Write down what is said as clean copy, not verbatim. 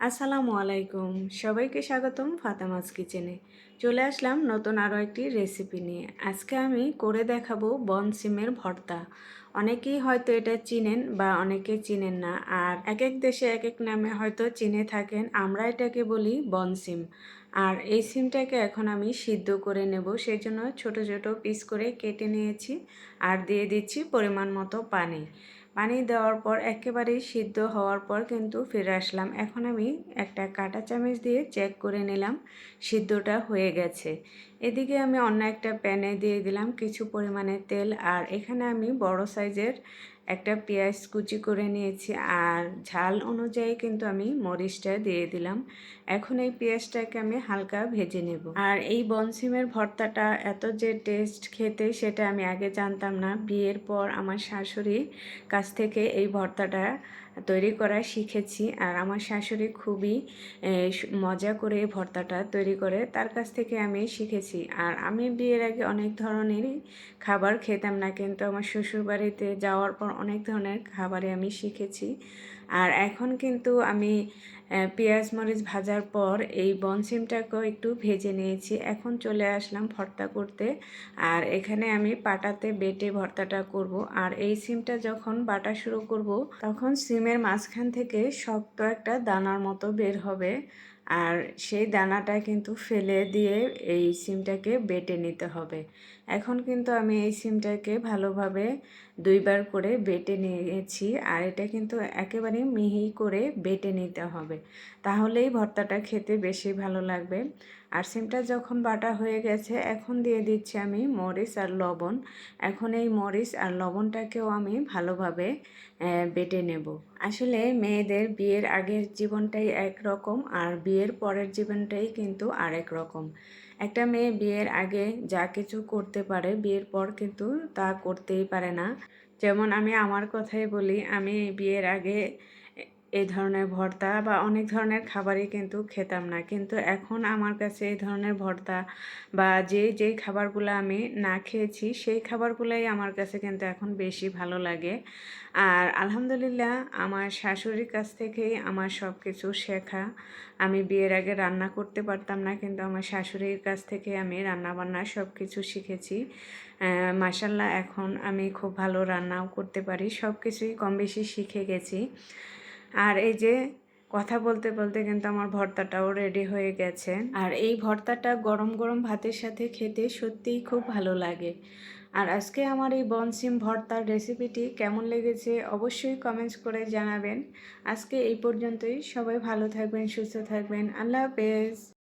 আসসালামু আলাইকুম, সবাইকে স্বাগতম ফাতেমাস কিচেনে। চলে আসলাম নতুন আরও একটি রেসিপি নিয়ে। আজকে আমি করে দেখাবো বনসিমের ভর্তা। অনেকেই হয়তো এটা চিনেন বা অনেকে চিনেন না, আর এক এক দেশে এক এক নামে হয়তো চিনে থাকেন। আমরা এটাকে বলি বনসিম। আর এই সিমটাকে এখন আমি সিদ্ধ করে নেব, সেই জন্য ছোট ছোট পিস করে কেটে নিয়েছি আর দিয়ে দিচ্ছি পরিমাণ মতো পানি। পানি দেওয়ার পর একেবারেই সিদ্ধ হওয়ার পর কিন্তু ফিরে আসলাম। এখন আমি একটা কাঁটা চামচ দিয়ে চেক করে নিলাম সিদ্ধটা হয়ে গেছে। এদিকে আমি অন্য একটা প্যানে দিয়ে দিলাম কিছু পরিমাণে তেল, আর এখানে আমি বড় সাইজের একটা পেঁয়াজ কুচি করে নিয়েছি, আর ঝাল অনুযায়ী কিন্তু আমি মরিচটা দিয়ে দিলাম। এখন এই পেঁয়াজটাকে আমি হালকা ভেজে নেব। আর এই বনসিমের ভর্তাটা এত যে টেস্ট খেতে, সেটা আমি আগে জানতাম না। বিয়ের পর আমার শাশুড়ির কাছ থেকে এই ভর্তাটা তৈরি করা শিখেছি। আর আমার শাশুড়ি খুবই মজা করে এই ভর্তাটা তৈরি করে, তার কাছ থেকে আমি শিখেছি। আর আমি বিয়ের আগে অনেক ধরনেরই খাবার খেতাম না, কিন্তু আমার শ্বশুরবাড়িতে যাওয়ার পর অনেক ধরনের খাবারে আমি শিখেছি। আর এখন কিন্তু আমি পেঁয়াজ মরিচ ভাজার পর এই বনসিমটাকেও একটু ভেজে নিয়েছি। এখন চলে আসলাম ভর্তা করতে। আর এখানে আমি পাটাতে বেটে ভর্তাটা করব। আর এই সিমটা যখন বাটা শুরু করব, তখন সিমের মাঝখান থেকে শক্ত একটা দানার মতো বের হবে, আর সেই দানাটা কিন্তু ফেলে দিয়ে এই সিমটাকে বেটে নিতে হবে। এখন কিন্তু আমি এই সিমটাকে ভালোভাবে দুইবার করে বেটে নিয়েছি, আর এটা কিন্তু একেবারে মিহি করে বেটে নিতে হবে, তাহলেই ভর্তাটা খেতে বেশি ভালো লাগবে। আর সিমটা যখন বাটা হয়ে গেছে, এখন দিয়ে দিচ্ছি আমি মরিচ আর লবণ। এখন এই মরিচ আর লবণটাকেও আমি ভালোভাবে বেটে নেব। আসলে মেয়েদের বিয়ের আগের জীবনটাই একরকম, আর বিয়ের পরের জীবনটাই কিন্তু আরেক রকম। একটা মেয়ে বিয়ের আগে যা কিছু করতে পারে, বিয়ের পর কিন্তু তা করতেই পারে না। যেমন আমি আমার কথাই বলি, আমি বিয়ের আগে এই ধরনের ভর্তা বা অনেক ধরনের খাবারই কিন্তু খেতাম না, কিন্তু এখন আমার কাছে এই ধরনের ভর্তা বা যেই খাবারগুলো আমি না খেয়েছি, সেই খাবারগুলাই আমার কাছে কিন্তু এখন বেশি ভালো লাগে। আর আলহামদুলিল্লাহ, আমার শাশুড়ির কাছ থেকেই আমার সব কিছু শেখা। আমি বিয়ের আগে রান্না করতে পারতাম না, কিন্তু আমার শাশুড়ির কাছ থেকে আমি রান্নাবান্না সব কিছু শিখেছি। মাশাল্লাহ, এখন আমি খুব ভালো রান্নাও করতে পারি, সব কিছুই কম বেশি শিখে গেছি। আর এই যে কথা বলতে বলতে কিন্তু আমার ভর্তাটাও রেডি হয়ে গেছে। আর এই ভর্তাটা গরম গরম ভাতের সাথে খেতে সত্যিই খুব ভালো লাগে। আর আজকে আমার এই বনসিম ভর্তার রেসিপিটি কেমন লেগেছে অবশ্যই কমেন্টস করে জানাবেন। আজকে এই পর্যন্তই। সবাই ভালো থাকবেন, সুস্থ থাকবেন। আল্লাহ হাফেজ।